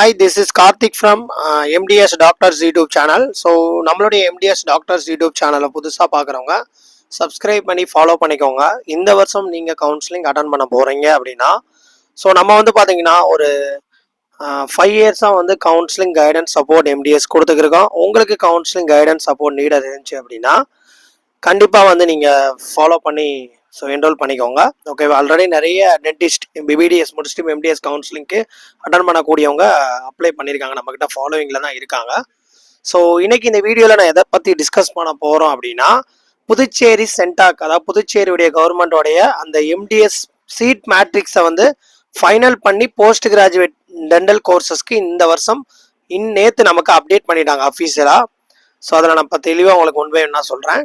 Hi, this is Karthik from MDS Doctors YouTube channel. So நம்மளுடைய MDS Doctors YouTube சேனலை புதுசாக பார்க்குறவங்க subscribe பண்ணி ஃபாலோ பண்ணிக்கோங்க. இந்த வருஷம் நீங்கள் கவுன்சிலிங் அட்டன் பண்ண போகிறீங்க அப்படின்னா ஸோ நம்ம வந்து பார்த்தீங்கன்னா ஒரு 5 இயர்ஸாக வந்து கவுன்சிலிங் கைடன்ஸ் சப்போர்ட் MDS கொடுத்துருக்கோம். உங்களுக்கு கவுன்சிலிங் கைடன்ஸ் சப்போர்ட் நீட் இருந்துச்சு அப்படின்னா கண்டிப்பாக வந்து நீங்கள் ஃபாலோ பண்ணி ஸோ என்ரோல் பண்ணிக்கோங்க. ஓகேவா? ஆல்ரெடி நிறைய டென்டிஸ்ட் பிபிடிஎஸ் முடிச்சுட்டு எம்டிஎஸ் கவுன்சிலிங்க்கு அட்டன் பண்ணக்கூடியவங்க அப்ளை பண்ணியிருக்காங்க, நம்மக்கிட்ட ஃபாலோவிங்கில் தான் இருக்காங்க. ஸோ இன்னைக்கு இந்த வீடியோவில் நான் எதை பற்றி டிஸ்கஸ் பண்ண போகிறோம் அப்படின்னா புதுச்சேரி சென்டாக், அதாவது புதுச்சேரியுடைய கவர்மெண்டோடைய அந்த எம்டிஎஸ் சீட் மேட்ரிக்ஸை வந்து ஃபைனல் பண்ணி போஸ்ட் கிராஜுவேட் டென்டல் கோர்சஸ்க்கு இந்த வருஷம் நேற்று நமக்கு அப்டேட் பண்ணிட்டாங்க அஃபீஷியலாக. ஸோ அதில் நான் இப்போ தெளிவாக உங்களுக்கு ஒன் பை ஒன்றா சொல்கிறேன்.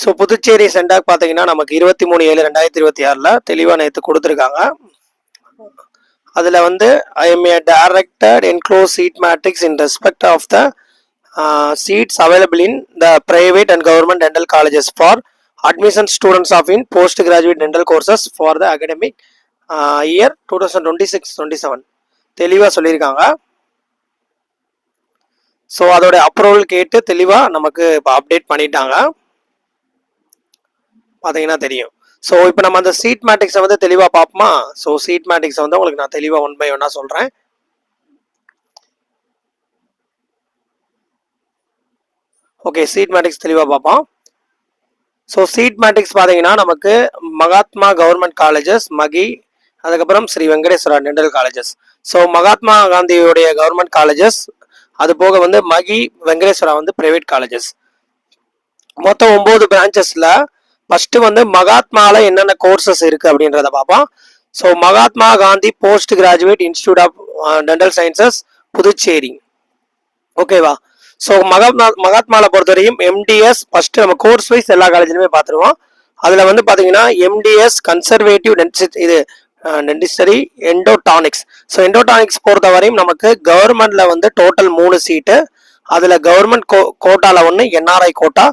ஸோ புதுச்சேரி சென்டாக் பார்த்தீங்கன்னா நமக்கு 23/7/2026 தெளிவாக நேற்று கொடுத்துருக்காங்க. அதில் வந்து I M A directed enclose seat matrix in respect of the seats available in the private and government dental colleges for admission students of in post graduate dental courses for the academic year 2026-27 தெளிவாக சொல்லியிருக்காங்க. So அதோட approval கேட்டு தெளிவாக நமக்கு இப்போ update பண்ணிட்டாங்க, பார்த்தீங்கன்னா தெரியும். ஸோ இப்போ நம்ம அந்த சீட் மேட்ரிக்ஸை வந்து தெளிவாக பார்ப்போமா? ஸோ சீட் மேட்ரிக்ஸை வந்து உங்களுக்கு நான் தெளிவாக ஒன் பை ஒன்னாக சொல்கிறேன். ஓகே, சீட் மேட்ரிக்ஸ் தெளிவாக பார்ப்போம். ஸோ சீட் மேட்ரிக்ஸ் பார்த்தீங்கன்னா நமக்கு மகாத்மா கவர்மெண்ட் காலேஜஸ் மகி, அதுக்கப்புறம் Sri Venkateswara dental colleges. So Mahatma காந்தியுடைய கவர்மெண்ட் காலேஜஸ், அது போக வந்து மகி வெங்கடேஸ்வரா வந்து பிரைவேட் காலேஜஸ். மொத்தம் 9 பிரான்ச்சஸில் ஃபர்ஸ்ட் வந்து மகாத்மால என்னென்ன கோர்சஸ் இருக்கு அப்படின்றத பார்ப்போம். So Mahatma Gandhi post graduate institute of dental sciences Puducherry. ஓகேவா? ஸோ மகாத்மால பொறுத்தவரையும் எம்டிஎஸ் ஃபர்ஸ்ட் நம்ம கோர்ஸ் வைஸ் எல்லா காலேஜ்லையுமே பார்த்துருவோம். அதில் வந்து பார்த்தீங்கன்னா MDS conservative dentistry endodontics. So endodontics பொறுத்தவரையும் நமக்கு கவர்மெண்ட்ல வந்து டோட்டல் 3 சீட்டு. அதில் கவர்மெண்ட் கோட்டால ஒன்று, NRI quota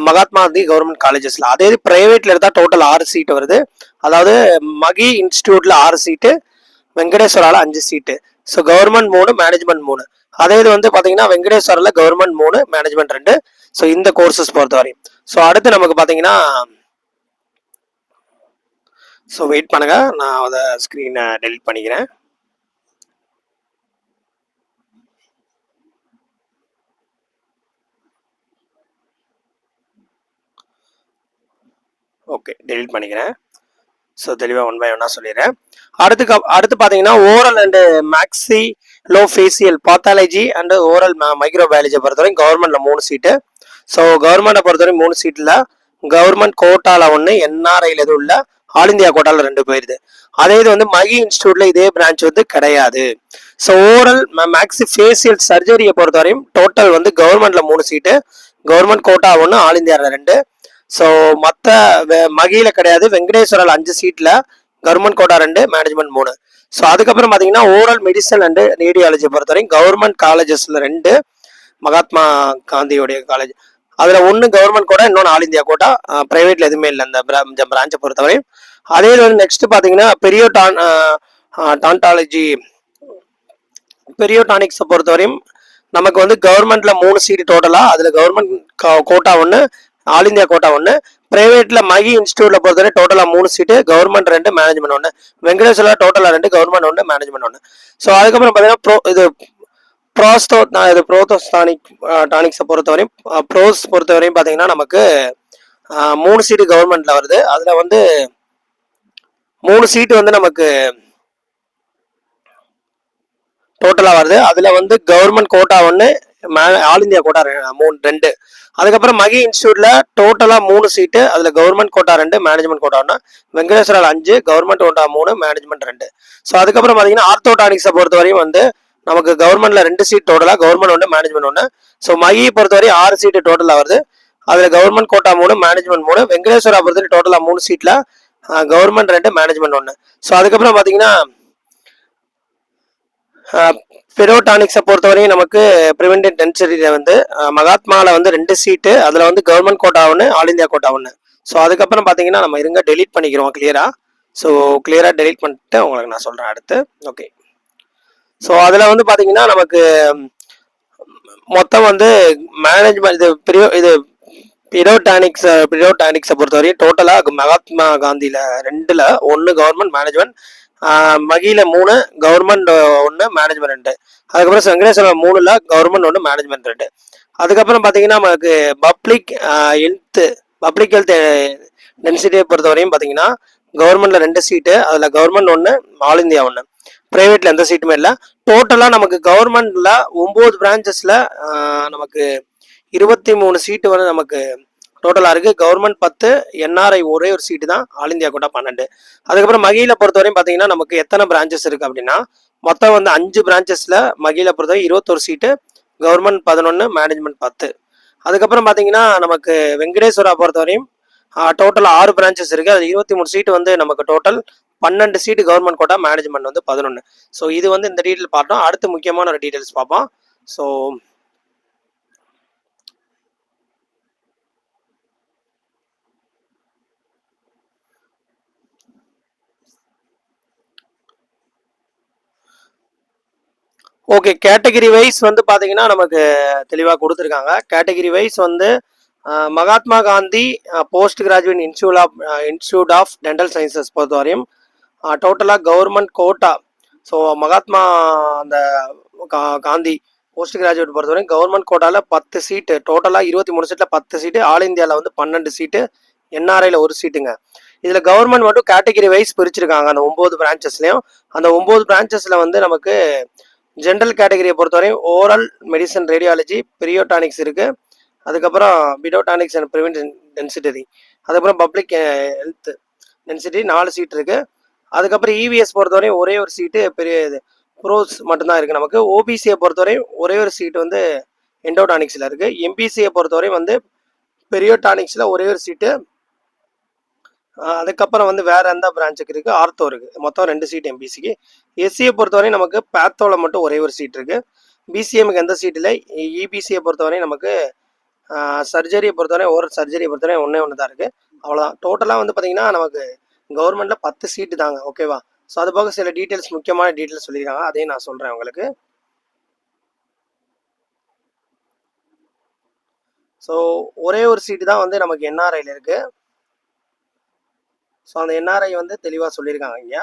Mahatma Gandhi government காலேஜஸ்ல. அதே பிரைவேட்ல எடுத்தால் டோட்டல் 6 சீட்டு வருது. அதாவது மகி இன்ஸ்டியூட்ல 6 சீட்டு, வெங்கடேஸ்வரால 5 சீட்டு. So government 3, management 3. அதே இது வந்து பார்த்தீங்கன்னா வெங்கடேஸ்வரில் கவர்மெண்ட் 3, மேனேஜ்மெண்ட் 2. ஸோ இந்த கோர்சஸ் பொறுத்தவரையும். ஸோ அடுத்து நமக்கு பார்த்தீங்கன்னா, ஸோ வெயிட் பண்ணுங்க, நான் அதை ஸ்க்ரீனை டெலிட் பண்ணிக்கிறேன். ஓகே, டெலிட் பண்ணிக்கிறேன். ஸோ தெளிவாக ஒன் பை ஒன்னாக சொல்லிடுறேன். அடுத்து பார்த்தீங்கன்னா oral and maxillofacial pathology and oral மைக்ரோபயாலஜியை பொறுத்தவரைக்கும் கவர்மெண்ட்டில் 3 சீட்டு. ஸோ கவர்மெண்ட்டை பொறுத்தவரைக்கும் 3 சீட்டில் கவர்மெண்ட் கோட்டாவில் 1, என்ஆர்ஐயில் எதுவும் இல்லை, ஆல் இந்தியா கோட்டாவில் 2 போயிருது. அதே இது வந்து மகி இன்ஸ்டியூட்டில் இதே பிரான்ச் வந்து கிடையாது. ஸோ ஓரல் மேக்ஸி ஃபேசியல் சர்ஜரியை பொறுத்தவரையும் டோட்டல் வந்து கவர்மெண்ட்டில் 3 சீட்டு, கவர்மெண்ட் கோட்டா 1, ஆல் இந்தியாவில் 2. ஸோ மற்ற மகியில கிடையாது. வெங்கடேஸ்வரில் 5 சீட்ல கவர்மெண்ட் கோட்டா 2, மேனேஜ்மெண்ட் 3. ஸோ அதுக்கப்புறம் பார்த்தீங்கன்னா ஓரல் மெடிசன் அண்ட் ரேடியாலஜி பொறுத்தவரைக்கும் கவர்மெண்ட் காலேஜஸ்ல 2, மகாத்மா காந்தியோடைய காலேஜ் அதில் 1 கவர்மெண்ட் கோட்டா, இன்னொன்று ஆல் இந்தியா கோட்டா. பிரைவேட்ல எதுவுமே இல்லை இந்த பிரான்ச்சை பொறுத்தவரையும். அதே வந்து நெக்ஸ்ட் பார்த்தீங்கன்னா பெரியோடானிக்ஸை பொறுத்தவரையும் நமக்கு வந்து கவர்மெண்ட்ல 3 சீட்டு டோட்டலா. அதில் government quota 1, all India quota 1. பிரைவேட்ல மகி இன்ஸ்டியூட்ல பொறுத்தவரை டோட்டலா 3 சீட்டு, கவர்மெண்ட் 2, மேனேஜ்மெண்ட் 1. வெங்கடேஸ்வரா டோட்டலா 2, கவர்மெண்ட் 1, மேனேஜ்மெண்ட் 1. ஸோ அதுக்கப்புறம் பார்த்தீங்கன்னா டானிக்ஸை பொறுத்தவரையும் பொறுத்தவரையும் பார்த்தீங்கன்னா நமக்கு 3 சீட்டு கவர்மெண்ட்ல வருது. அதுல வந்து 3 சீட்டு வந்து நமக்கு டோட்டலா வருது. அதுல வந்து government quota 1, all India quota 2. அதுக்கப்புறம் மகி இன்ஸ்டியூட்ல டோட்டலா 3 சீட்டு, அதுல கவர்மெண்ட் கோட்டா 2, மேனேஜ்மெண்ட் கோட்டா 1. வெங்கடேஸ்வரால் 5, கவர்மெண்ட் கோட்டா 3, மேனேஜ்மெண்ட் 2. ஸோ அதுக்கப்புறம் பார்த்தீங்கன்னா ஆர்த்தோடானிக்ஸை பொறுத்தவரையும் வந்து நமக்கு கவர்மெண்ட்ல 2 சீட் டோட்டலா, கவர்மெண்ட் 1, மேனேஜ்மெண்ட் 1. ஸோ மகியை பொறுத்தவரையும் 6 சீட்டு டோட்டலா வருது. அதுல கவர்மெண்ட் கோட்டா 3, மேனேஜ்மெண்ட் 3. வெங்கடேஸ்வரா பொறுத்தவரை டோட்டலா 3 சீட்ல கவர்மெண்ட் 2, மேனேஜ்மெண்ட் 1. ஸோ அதுக்கப்புறம் பார்த்தீங்கன்னா பெரோடானிக்ஸை பொறுத்தவரையும் நமக்கு ப்ரிவென்டிவ் டென்சரியில் வந்து மகாத்மாவில் வந்து 2 சீட்டு, அதில் வந்து government quota 1, all India quota 1. So அதுக்கப்புறம் பார்த்தீங்கன்னா நம்ம இருங்க டெலீட் பண்ணிக்கிறோம் கிளியராக. ஸோ கிளியராக டெலீட் பண்ணிட்டு உங்களுக்கு நான் சொல்கிறேன் அடுத்து. ஓகே. ஸோ அதில் வந்து பார்த்தீங்கன்னா நமக்கு மொத்தம் வந்து மேனேஜ்மெண்ட் இது பிரியோடானிக்ஸை பொறுத்தவரையும் டோட்டலாக மகாத்மா காந்தியில் 2ல் 1 கவர்மெண்ட் மேனேஜ்மெண்ட், மகியில் 3 கவர்மெண்ட் 1 மேனேஜ்மெண்ட் 2, அதுக்கப்புறம் வெங்கடேஸ்வரா 3ல் கவர்மெண்ட் 1 மேனேஜ்மெண்ட் 2. அதுக்கப்புறம் பார்த்தீங்கன்னா நமக்கு பப்ளிக் ஹெல்த் டென்சிட்டியை பொறுத்தவரையும் பார்த்தீங்கன்னா கவர்மெண்ட்டில் 2 சீட்டு, அதில் கவர்மெண்ட் 1, ஆல் இந்தியா 1, ப்ரைவேட்டில் எந்த சீட்டுமே இல்லை. டோட்டலாக நமக்கு கவர்மெண்ட்டில் 9 பிரான்ச்சஸில் நமக்கு 23 சீட்டு வந்து நமக்கு டோட்டலாக இருக்குது. கவர்மெண்ட் 10, என்ஆர்ஐ ஒரே ஒரு சீட்டு தான், ஆல் இந்தியா கோட்டா 12. அதுக்கப்புறம் மகிழை பொறுத்தவரையும் பார்த்தீங்கன்னா நமக்கு எத்தனை பிரான்ச்சஸ் இருக்குது அப்படின்னா மொத்தம் வந்து 5 பிரான்ச்சஸில் மகிழை பொறுத்தவரை 21 சீட்டு, கவர்மெண்ட் 11, மேனேஜ்மெண்ட் 10. அதுக்கப்புறம் பார்த்தீங்கன்னா நமக்கு வெங்கடேஸ்வரா பொறுத்தவரையும் டோட்டல் 6 பிரான்ச்சஸ் இருக்குது. அது 23 சீட்டு வந்து நமக்கு டோட்டல் 12 சீட்டு கவர்மெண்ட் கோட்டா, மேனேஜ்மெண்ட் வந்து 11. ஸோ இது வந்து இந்த டீட்டெயில் பார்த்தோம். அடுத்து முக்கியமான ஒரு டீட்டெயில்ஸ் பார்ப்போம். ஸோ ஓகே, கேட்டகரி வைஸ் வந்து பார்த்தீங்கன்னா நமக்கு தெளிவாக கொடுத்துருக்காங்க. கேட்டகரி வைஸ் வந்து Mahatma Gandhi post graduate institute of dental sciences பொறுத்தவரையும் டோட்டலாக கவர்மெண்ட் கோட்டா. ஸோ மகாத்மா அந்த காந்தி போஸ்ட் கிராஜுவேட் பொறுத்தவரைக்கும் கவர்மெண்ட் கோட்டாவில் 10 சீட்டு, டோட்டலாக 23 சீட்டில் 10 சீட்டு, ஆல் இந்தியாவில் வந்து 12 சீட்டு, என்ஆர்ஐயில் 1 சீட்டுங்க. இதில் கவர்மெண்ட் மட்டும் கேட்டகரி வைஸ் பிரிச்சிருக்காங்க அந்த 9 பிரான்ச்சஸ்லையும். அந்த 9 பிரான்ச்சஸில் வந்து நமக்கு ஜென்ரல் கேட்டகரியை பொறுத்தவரையும் ஓரல் மெடிசன், ரேடியாலஜி, பிரியோடானிக்ஸ் இருக்குது. அதுக்கப்புறம் பிடோடானிக்ஸ் அண்ட் ப்ரிவென்ஷன் டென்சிட்டி, அதுக்கப்புறம் பப்ளிக் ஹெல்த் டென்சிட்டி 4 சீட் இருக்குது. அதுக்கப்புறம் இவிஎஸ் பொறுத்தவரையும் ஒரே ஒரு சீட்டு பெரிய இது ப்ரோஸ் மட்டும்தான் இருக்குது நமக்கு. ஓபிசியை பொறுத்தவரையும் ஒரே ஒரு சீட்டு வந்து எண்டோடானிக்ஸில் இருக்குது. எம்பிசியை பொறுத்தவரையும் வந்து பெரியோடானிக்ஸில் ஒரே ஒரு சீட்டு. அதுக்கப்புறம் வந்து வேறு எந்த பிரான்ச்சுக்கு இருக்குது, ஆர்த்தோ இருக்குது. மொத்தம் 2 சீட் எம்பிசிக்கு. எஸ்சியை பொறுத்தவரையும் நமக்கு பேத்தோவில் மட்டும் ஒரே ஒரு சீட் இருக்குது. பிசிஎம்க்கு எந்த சீட் இல்லை. இபிசியை பொறுத்தவரையும் நமக்கு சர்ஜரியை பொறுத்தவரை சர்ஜரியை பொறுத்தவரை ஒன்று தான் இருக்குது. அவ்வளோதான். டோட்டலாக வந்து பார்த்தீங்கன்னா நமக்கு கவர்மெண்ட்டில் 10 சீட்டு தாங்க. ஓகேவா? ஸோ அது போக சில டீட்டெயில்ஸ், முக்கியமான டீட்டெயில்ஸ் சொல்லியிருக்காங்க, அதையும் நான் சொல்கிறேன் உங்களுக்கு. ஸோ ஒரே ஒரு சீட்டு தான் வந்து நமக்கு என்ஆர்ஐயில் இருக்குது. ஸோ அந்த என்ஆர்ஐ வந்து தெளிவாக சொல்லியிருக்காங்க இங்கே.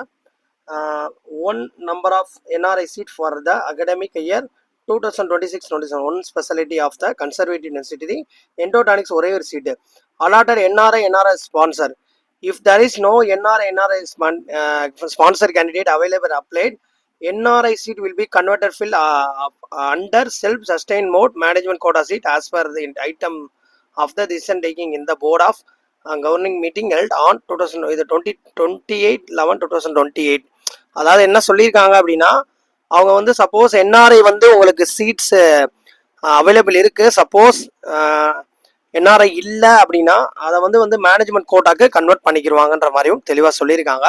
1 number of NRI seat for the academic year 2026-27, one specialty of the conservative density endotonics ஒரே ஒரு சீட்டு. allotted NRI sponsor. If there is no NRI sponsor candidate available applied, NRI seat will be converted fill under self-sustained mode management quota seat as per the item of the decision taking in the board of governing meeting held on 28/11/2028. அதாவது என்ன சொல்லியிருக்காங்க அப்படின்னா அவங்க வந்து suppose NRI வந்து உங்களுக்கு seeds available இருக்குது, suppose NRI இல்லை அப்படின்னா அதை வந்து மேனேஜ்மெண்ட் கோட்டாக்கு கன்வெர்ட் பண்ணிக்கிடுவாங்கன்ற மாதிரியும் தெளிவாக சொல்லியிருக்காங்க.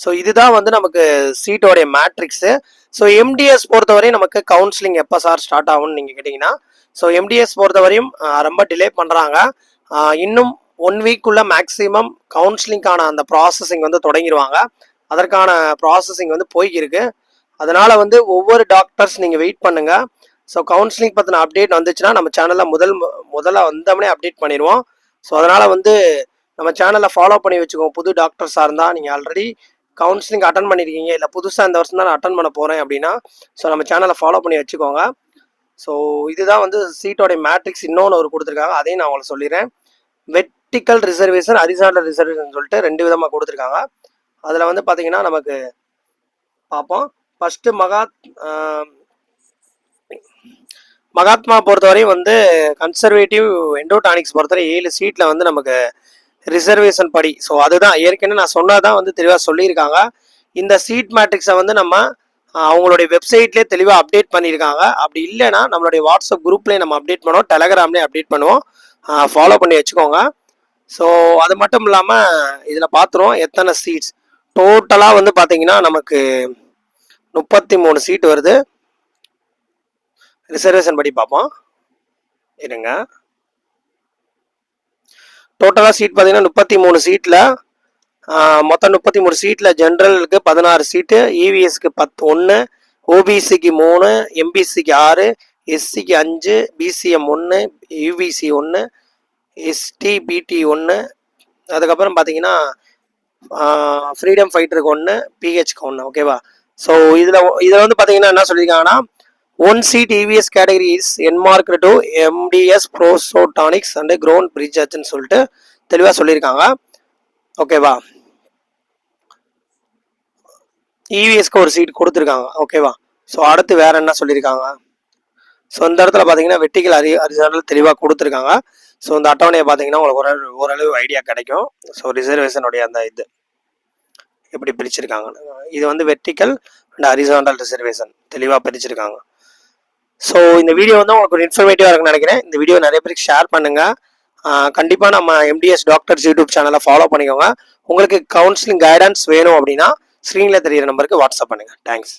ஸோ இதுதான் வந்து நமக்கு சீட்டோடைய மேட்ரிக்ஸு. ஸோ எம்டிஎஸ் பொறுத்தவரையும் நமக்கு கவுன்சிலிங் எப்போ சார் ஸ்டார்ட் ஆகும்னு நீங்கள் கேட்டிங்கன்னா, ஸோ எம்டிஎஸ் பொறுத்தவரையும் ரொம்ப டிலே பண்ணுறாங்க. இன்னும் 1 வீக்குள்ளே மேக்ஸிமம் கவுன்சிலிங்கான அந்த ப்ராசஸிங் வந்து தொடங்கிடுவாங்க. அதற்கான ப்ராசஸிங் வந்து போய்கிருக்கு. அதனால் வந்து ஒவ்வொரு டாக்டர்ஸ் நீங்கள் வெயிட் பண்ணுங்கள். ஸோ கவுன்சிலிங் பற்றின அப்டேட் வந்துச்சுன்னா நம்ம சேனலில் முதல்ல வந்தோடனே அப்டேட் பண்ணிடுவோம். ஸோ அதனால் வந்து நம்ம சேனலில் ஃபாலோ பண்ணி வச்சுக்கோங்க. புது டாக்டர்ஸாக இருந்தால் நீங்கள் ஆல்ரெடி கவுன்சிலிங் அட்டன் பண்ணியிருக்கீங்க, இல்லை புதுசாக இந்த வருஷம் தான் நான் அட்டன் பண்ண போகிறேன் அப்படின்னா ஸோ நம்ம சேனலை ஃபாலோ பண்ணி வச்சுக்கோங்க. ஸோ இதுதான் வந்து சீட்டோடைய மேட்ரிக்ஸ். இன்னொன்று ஒரு கொடுத்துருக்காங்க, அதையும் நான் உங்களுக்கு சொல்லிடுறேன். வெர்டிக்கல் ரிசர்வேஷன், ஹரிசாண்டல் ரிசர்வேஷன் சொல்லிட்டு 2 விதமாக கொடுத்துருக்காங்க. அதில் வந்து பார்த்தீங்கன்னா நமக்கு பார்ப்போம். ஃபஸ்ட்டு மகாத்மா பொறுத்தவரையும் வந்து கன்சர்வேட்டிவ் எண்டோடானிக்ஸ் பொறுத்தவரை 7 சீட்டில் வந்து நமக்கு ரிசர்வேஷன் படி. ஸோ அதுதான் ஏற்கனவே நான் சொன்னதான் வந்து தெளிவாக சொல்லியிருக்காங்க. இந்த சீட் மேட்ரிக்ஸை வந்து நம்ம அவங்களுடைய வெப்சைட்லேயே தெளிவாக அப்டேட் பண்ணியிருக்காங்க. அப்படி இல்லைன்னா நம்மளுடைய வாட்ஸ்அப் குரூப்லேயே நம்ம அப்டேட் பண்ணுவோம், டெலகிராம்லேயே அப்டேட் பண்ணுவோம். ஃபாலோ பண்ணி வச்சுக்கோங்க. ஸோ அது மட்டும் இல்லாமல் இதில் பார்த்துருவோம் எத்தனை சீட்ஸ் டோட்டலாக வந்து பார்த்தீங்கன்னா நமக்கு 33 சீட் வருது. ரிசர்வேஷன் படி பார்ப்போம் இருங்க. டோட்டலாக சீட் பார்த்தீங்கன்னா 33 சீட்டில் மொத்தம் 33 சீட்டில் ஜென்ரலுக்கு 16 சீட்டு, இவிஎஸ்க்கு 1, ஓபிசிக்கு 3, எம்பிசிக்கு 6, எஸ்சிக்கு 5, பிசிஎம் 1, யூபிசி 1, எஸ்டி பிடி 1, அதுக்கப்புறம் பார்த்தீங்கன்னா ஃப்ரீடம் ஃபைட்டருக்கு 1, பிஹெச்க்கு 1. ஓகேவா? ஸோ இதில் வந்து பார்த்தீங்கன்னா என்ன சொல்லியிருக்காங்கன்னா, 1 seat EVS category is enmarked to MDS Prosotonics and Ground Bridges சொல்லிட்டு தெளிவாக சொல்லியிருக்காங்க. ஓகேவா? இவிஎஸ்க்கு ஒரு சீட் கொடுத்துருக்காங்க. ஓகேவா? ஸோ அடுத்து வேற என்ன சொல்லியிருக்காங்க? ஸோ இந்த இடத்துல பார்த்தீங்கன்னா வெர்டிகல் ஹரிசாண்டல் தெளிவாக கொடுத்துருக்காங்க. ஸோ இந்த அட்டவணையை பார்த்தீங்கன்னா உங்களுக்கு ஓரளவு ஐடியா கிடைக்கும். ஸோ ரிசர்வேஷனுடைய அந்த இது எப்படி பிரிச்சிருக்காங்க. இது வந்து வெர்டிகல் அண்ட் ஹரிசாண்டல் ரிசர்வேஷன் தெளிவாக பிரிச்சிருக்காங்க. ஸோ இந்த வீடியோ வந்து உங்களுக்கு ஒரு இன்ஃபர்மேட்டிவாக இருக்குன்னு நினைக்கிறேன். இந்த வீடியோ நிறைய பேருக்கு ஷேர் பண்ணுங்க. கண்டிப்பாக நம்ம எம்டிஎஸ் டாக்டர்ஸ் யூடியூப் சேனலை ஃபாலோ பண்ணிக்கோங்க. உங்களுக்கு கவுன்சிலிங் கைடன்ஸ் வேணும் அப்படின்னா ஸ்க்ரீனில் தெரியிற நம்பருக்கு வாட்ஸ்அப் பண்ணுங்கள். தேங்க்ஸ்.